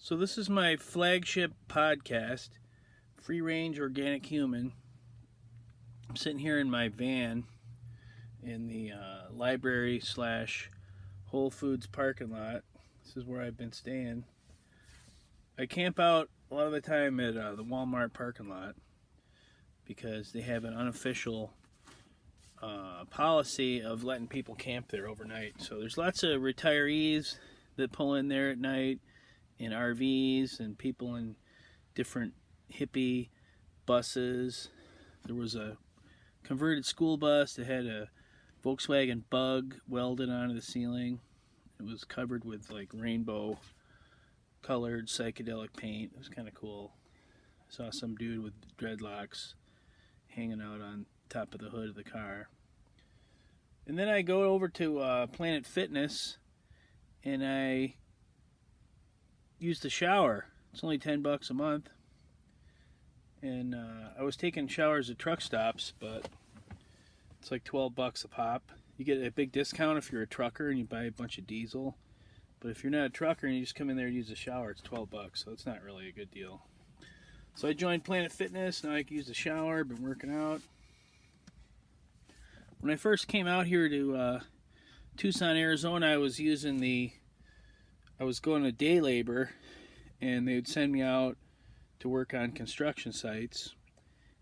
So this is my flagship podcast, Free Range Organic Human. I'm sitting here in my van in the library / Whole Foods parking lot. This is where I've been staying. I camp out a lot of the time at the Walmart parking lot because they have an unofficial policy of letting people camp there overnight. So there's lots of retirees that pull in there at night in RVs and people in different hippie buses. There was a converted school bus that had a Volkswagen Bug welded onto the ceiling. It was covered with like rainbow colored psychedelic paint. It was kind of cool. I saw some dude with dreadlocks hanging out on top of the hood of the car. And then I go over to Planet Fitness and I use the shower. It's only $10 a month. And I was taking showers at truck stops, but it's like $12 a pop. You get a big discount if you're a trucker and you buy a bunch of diesel. But if you're not a trucker and you just come in there and use the shower, it's $12, so it's not really a good deal. So I joined Planet Fitness. Now I can use the shower. Been working out. When I first came out here to Tucson, Arizona, I was going to day labor, and they would send me out to work on construction sites,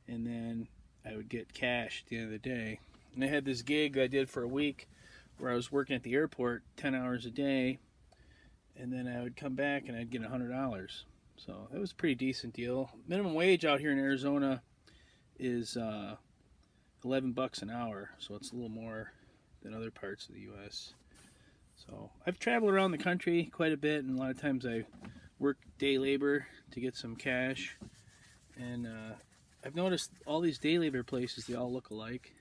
and then I would get cash at the end of the day. And I had this gig I did for a week where I was working at the airport 10 hours a day, and then I would come back and I'd get $100. So that was a pretty decent deal. Minimum wage out here in Arizona is $11 an hour, so it's a little more than other parts of the U.S. So I've traveled around the country quite a bit, and a lot of times I work day labor to get some cash. And I've noticed all these day labor places, they all look alike.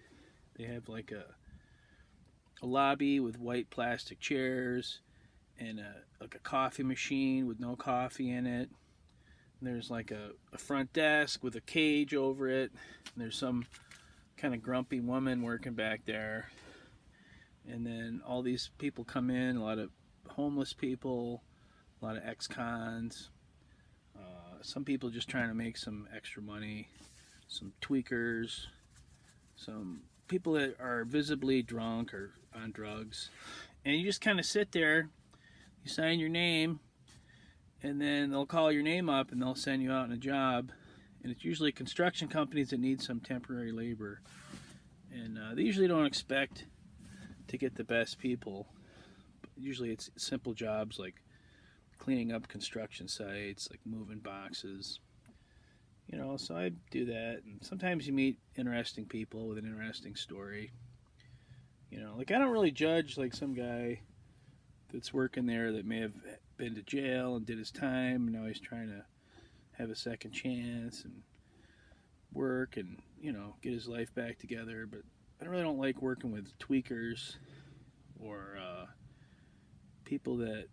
They have like a lobby with white plastic chairs and a coffee machine with no coffee in it. And there's like a front desk with a cage over it. And there's some kind of grumpy woman working back there. And then all these people come in, a lot of homeless people, a lot of ex-cons, some people just trying to make some extra money, some tweakers, some people that are visibly drunk or on drugs. And you just kind of sit there, you sign your name, and then they'll call your name up and they'll send you out on a job. And it's usually construction companies that need some temporary labor. And they usually don't expect to get the best people. Usually it's simple jobs like cleaning up construction sites, like moving boxes. So I do that. And sometimes you meet interesting people with an interesting story. Like I don't really judge like some guy that's working there that may have been to jail and did his time, and now he's trying to have a second chance and work and, get his life back together. But I really don't like working with tweakers or people that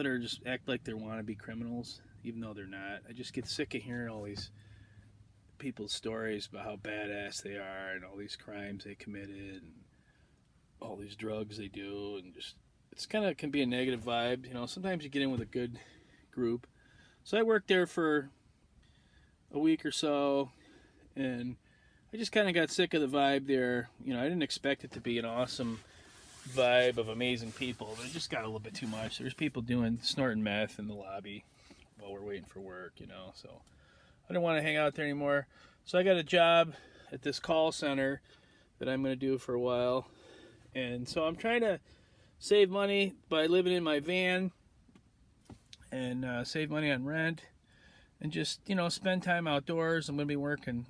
are just act like they want to be criminals, even though they're not. I just get sick of hearing all these people's stories about how badass they are and all these crimes they committed and all these drugs they do, and just it's kind of can be a negative vibe. Sometimes you get in with a good group. So I worked there for a week or so, and I just kind of got sick of the vibe there. I didn't expect it to be an awesome vibe of amazing people, but it just got a little bit too much. There's people snorting meth in the lobby while we're waiting for work, so I didn't want to hang out there anymore. So I got a job at this call center that I'm going to do for a while. And so I'm trying to save money by living in my van and save money on rent and just, spend time outdoors. I'm going to be working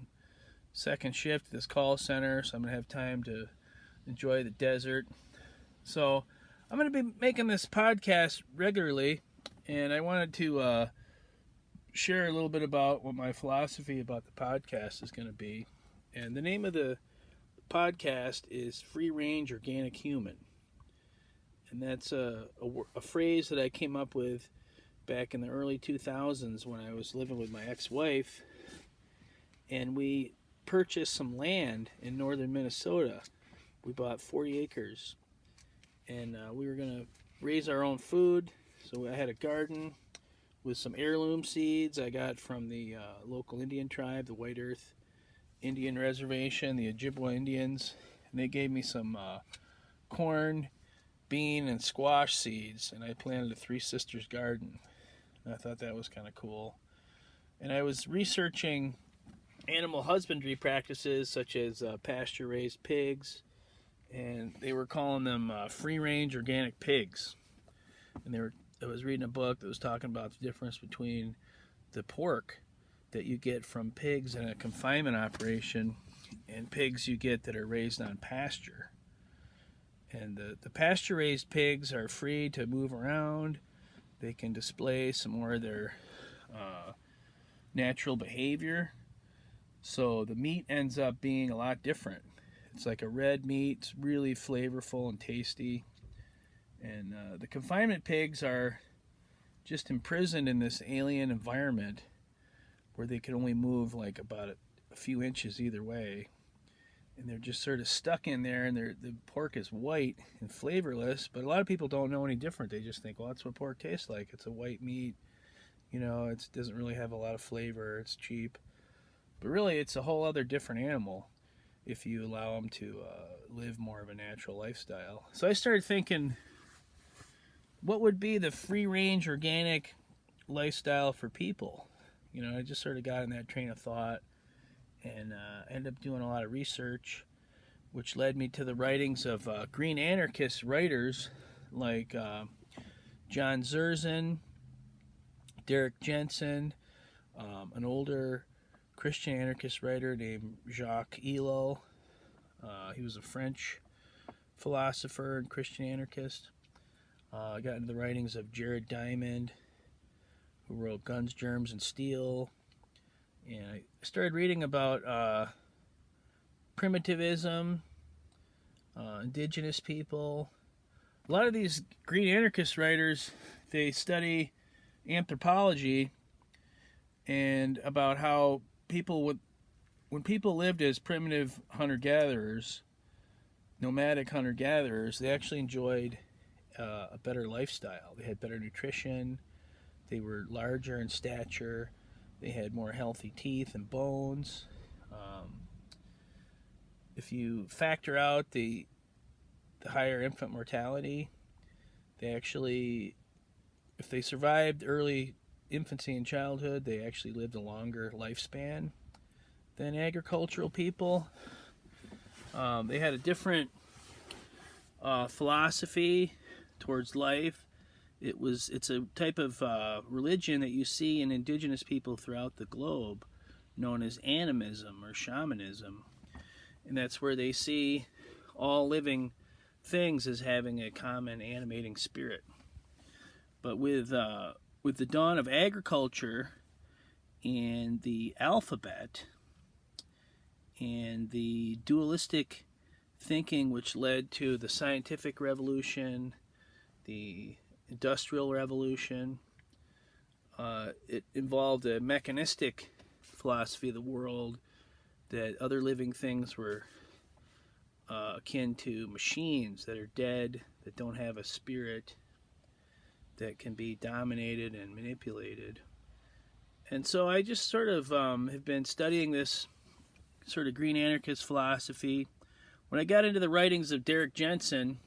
second shift at this call center, so I'm going to have time to enjoy the desert. So I'm going to be making this podcast regularly, and I wanted to share a little bit about what my philosophy about the podcast is going to be. And the name of the podcast is Free Range Organic Human. And that's a phrase that I came up with back in the early 2000s when I was living with my ex-wife, and we purchased some land in northern Minnesota. We bought 40 acres, and we were going to raise our own food. So I had a garden, with some heirloom seeds I got from the local Indian tribe, the White Earth Indian Reservation, the Ojibwa Indians. And they gave me some corn, bean, and squash seeds, and I planted a Three Sisters garden. And I thought that was kind of cool. And I was researching animal husbandry practices such as pasture-raised pigs, and they were calling them free-range organic pigs. And I was reading a book that was talking about the difference between the pork that you get from pigs in a confinement operation and pigs you get that are raised on pasture. And the pasture-raised pigs are free to move around. They can display some more of their natural behavior. So the meat ends up being a lot different. It's like a red meat. It's really flavorful and tasty. And the confinement pigs are just imprisoned in this alien environment where they can only move like about a few inches either way. And they're just sort of stuck in there, and the pork is white and flavorless, but a lot of people don't know any different. They just think, well, that's what pork tastes like. It's a white meat. You know, it doesn't really have a lot of flavor. It's cheap. But really, it's a whole other different animal if you allow them to live more of a natural lifestyle. So I started thinking, what would be the free-range organic lifestyle for people? You know, I just sort of got in that train of thought and ended up doing a lot of research, which led me to the writings of green anarchist writers like John Zerzan, Derek Jensen, an older Christian anarchist writer named Jacques Ellul. He was a French philosopher and Christian anarchist. I got into the writings of Jared Diamond, who wrote Guns, Germs, and Steel. And I started reading about primitivism, indigenous people. A lot of these green anarchist writers, they study anthropology and about how when people lived as primitive hunter-gatherers, nomadic hunter-gatherers, they actually enjoyed a better lifestyle. They had better nutrition. They were larger in stature. They had more healthy teeth and bones. If you factor out the higher infant mortality, they actually, if they survived early infancy and childhood, they actually lived a longer lifespan than agricultural people. They had a different philosophy towards life. It's a type of religion that you see in indigenous people throughout the globe, known as animism or shamanism, and that's where they see all living things as having a common animating spirit. But with the dawn of agriculture and the alphabet and the dualistic thinking which led to the scientific revolution, the Industrial Revolution, it involved a mechanistic philosophy of the world, that other living things were akin to machines that are dead, that don't have a spirit, that can be dominated and manipulated. And so I just sort of have been studying this sort of green anarchist philosophy. When I got into the writings of Derek Jensen,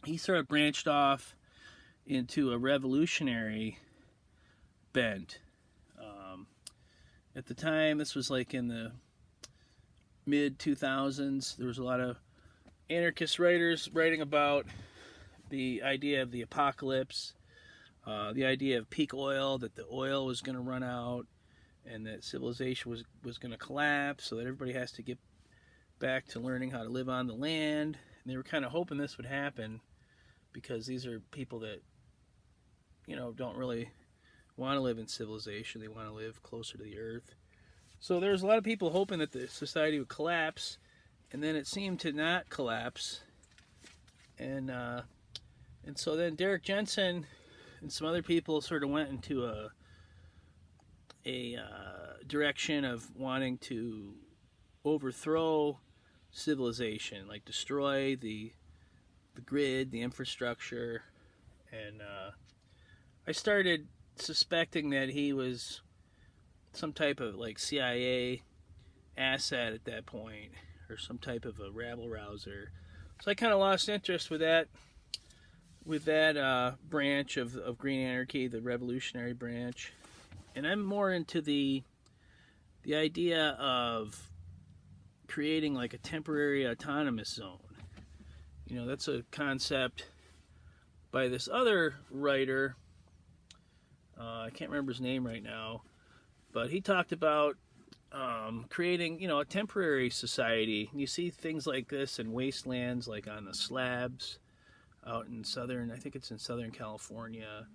he sort of branched off into a revolutionary bent. At the time, this was like in the mid-2000s, there was a lot of anarchist writers writing about the idea of the apocalypse, the idea of peak oil, that the oil was going to run out, and that civilization was going to collapse, so that everybody has to get back to learning how to live on the land. And they were kind of hoping this would happen because these are people that, you know, don't really want to live in civilization. They want to live closer to the earth. So there's a lot of people hoping that the society would collapse, and then it seemed to not collapse. And so then Derek Jensen and some other people sort of went into a direction of wanting to overthrow civilization, like destroy the grid, the infrastructure. And I started suspecting that he was some type of like CIA asset at that point, or some type of a rabble rouser. So I kind of lost interest with that branch of Green Anarchy, the revolutionary branch, and I'm more into the idea of creating like a temporary autonomous zone. You know, that's a concept by this other writer. I can't remember his name right now, but he talked about creating, you know, a temporary society. You see things like this in wastelands, like on the slabs out in I think it's in Southern California.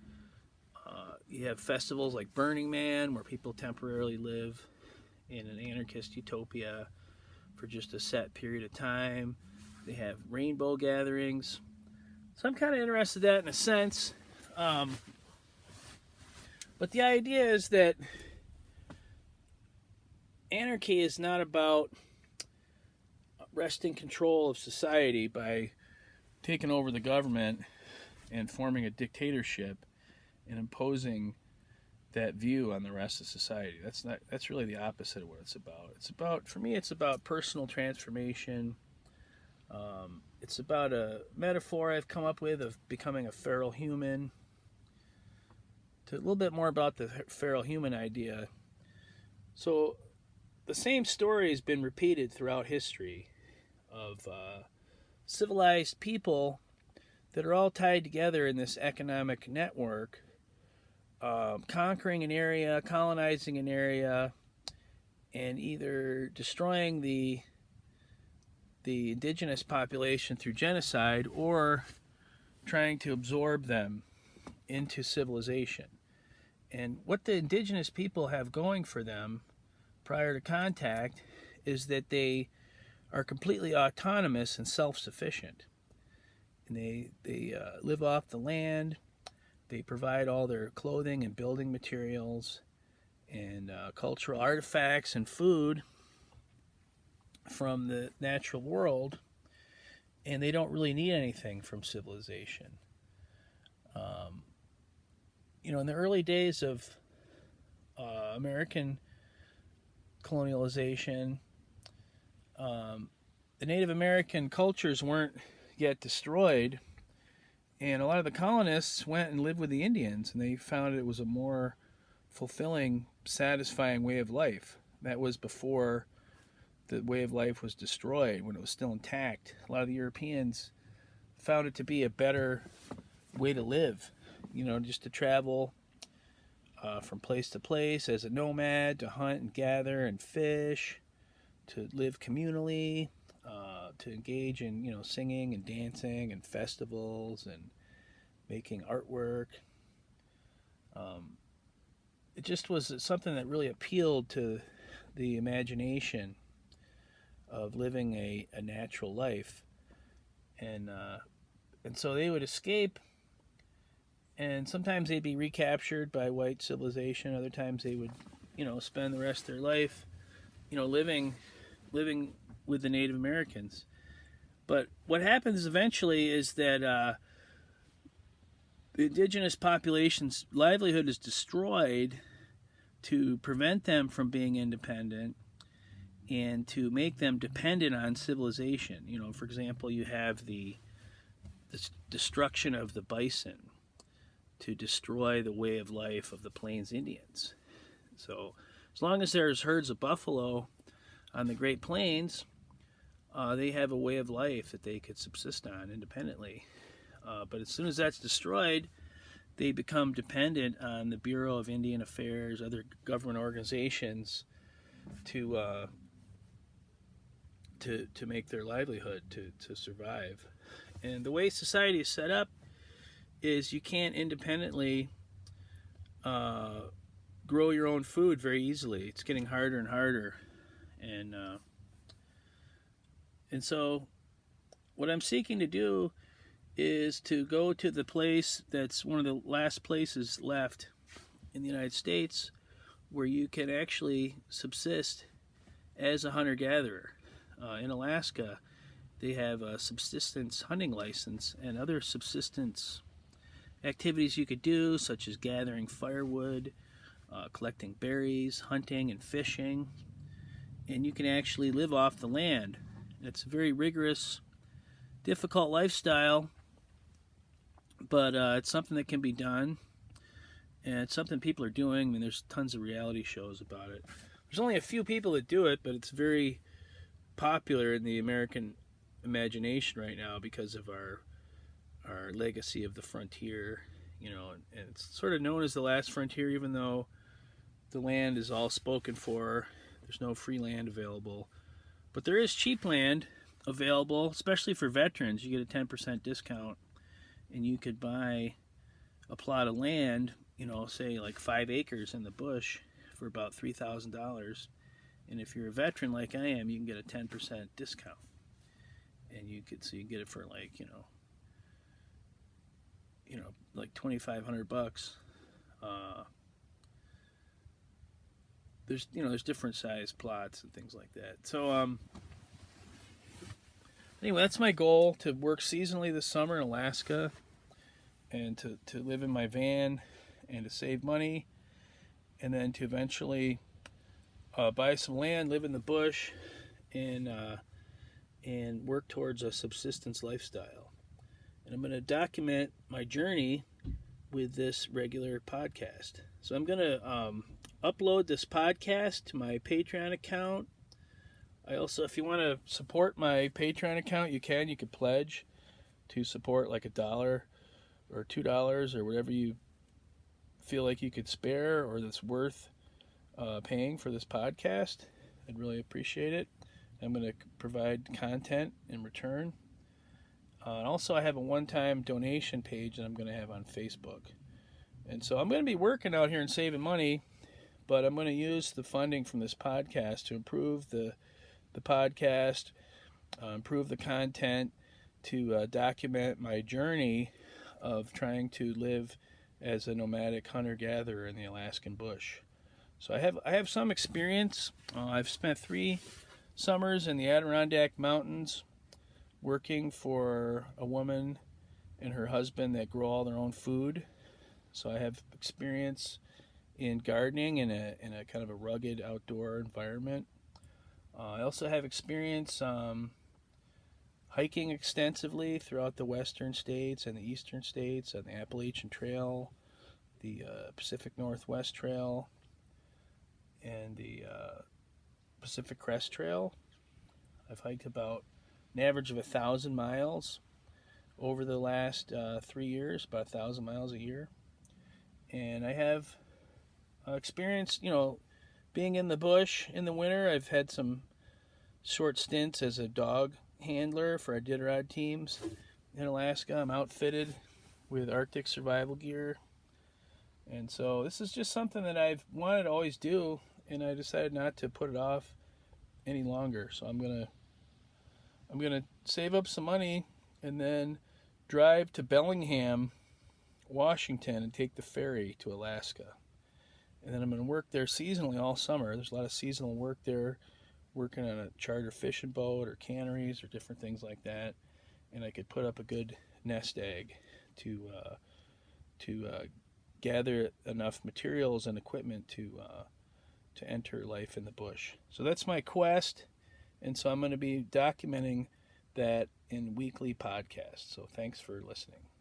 You have festivals like Burning Man, where people temporarily live in an anarchist utopia for just a set period of time. They have rainbow gatherings. So I'm kind of interested in that in a sense. But the idea is that anarchy is not about wresting control of society by taking over the government and forming a dictatorship and imposing that view on the rest of society. That's really the opposite of what it's about. For me, it's about personal transformation. It's about a metaphor I've come up with of becoming a feral human. A little bit more about the feral human idea. So the same story has been repeated throughout history of civilized people that are all tied together in this economic network, conquering an area, colonizing an area, and either destroying the indigenous population through genocide or trying to absorb them into civilization. And what the indigenous people have going for them prior to contact is that they are completely autonomous and self-sufficient. And they live off the land. They provide all their clothing and building materials and cultural artifacts and food from the natural world. And they don't really need anything from civilization. You know, in the early days of American colonialization, the Native American cultures weren't yet destroyed, and a lot of the colonists went and lived with the Indians, and they found it was a more fulfilling, satisfying way of life. That was before the way of life was destroyed, when it was still intact. A lot of the Europeans found it to be a better way to live. You know, just to travel from place to place as a nomad, to hunt and gather and fish, to live communally, to engage in, you know, singing and dancing and festivals and making artwork. It just was something that really appealed to the imagination of living a natural life. And so they would escape. And sometimes they'd be recaptured by white civilization. Other times they would, you know, spend the rest of their life, you know, living with the Native Americans. But what happens eventually is that the indigenous population's livelihood is destroyed to prevent them from being independent and to make them dependent on civilization. You know, for example, you have the destruction of the bison to destroy the way of life of the Plains Indians. So as long as there's herds of buffalo on the Great Plains, they have a way of life that they could subsist on independently. But as soon as that's destroyed, they become dependent on the Bureau of Indian Affairs, other government organizations, to make their livelihood, to survive. And the way society is set up is you can't independently grow your own food very easily. It's getting harder and harder. And so what I'm seeking to do is to go to the place that's one of the last places left in the United States where you can actually subsist as a hunter-gatherer. In Alaska, they have a subsistence hunting license and other subsistence activities you could do, such as gathering firewood, collecting berries, hunting and fishing. And you can actually live off the land. It's a very rigorous, difficult lifestyle, but it's something that can be done. And it's something people are doing. I mean, there's tons of reality shows about it. There's only a few people that do it, but it's very popular in the American imagination right now because of our legacy of the frontier, and it's sort of known as the last frontier, even though the land is all spoken for. There's no free land available, but there is cheap land available, especially for veterans. You get a 10% discount, and you could buy a plot of land, say like 5 acres in the bush for about $3,000. And if you're a veteran like I am, you can get a 10% discount, and you get it for like like $2,500. There's different size plots and things like that. So anyway, that's my goal, to work seasonally this summer in Alaska, and to live in my van, and to save money, and then to eventually buy some land, live in the bush, and work towards a subsistence lifestyle. And I'm going to document my journey with this regular podcast. So I'm going to upload this podcast to my Patreon account. I also, if you want to support my Patreon account, you can. You could pledge to support like $1 or $2 or whatever you feel like you could spare or that's worth paying for this podcast. I'd really appreciate it. I'm going to provide content in return. And also, I have a one-time donation page that I'm going to have on Facebook. And so I'm going to be working out here and saving money, but I'm going to use the funding from this podcast to improve the podcast, improve the content, to document my journey of trying to live as a nomadic hunter-gatherer in the Alaskan bush. So I have some experience. I've spent 3 summers in the Adirondack Mountains working for a woman and her husband that grow all their own food. So I have experience in gardening in a kind of a rugged outdoor environment. I also have experience hiking extensively throughout the western states and the eastern states on the Appalachian Trail, the Pacific Northwest Trail, and the Pacific Crest Trail. I've hiked about an average of 1,000 miles over the last 3 years, about 1,000 miles a year. And I have experience, being in the bush in the winter. I've had some short stints as a dog handler for Iditarod teams in Alaska. I'm outfitted with Arctic survival gear. And so this is just something that I've wanted to always do, and I decided not to put it off any longer. So I'm gonna save up some money and then drive to Bellingham, Washington, and take the ferry to Alaska. And then I'm going to work there seasonally all summer. There's a lot of seasonal work there, working on a charter fishing boat or canneries or different things like that. And I could put up a good nest egg to gather enough materials and equipment to enter life in the bush. So that's my quest. And so I'm going to be documenting that in weekly podcasts. So thanks for listening.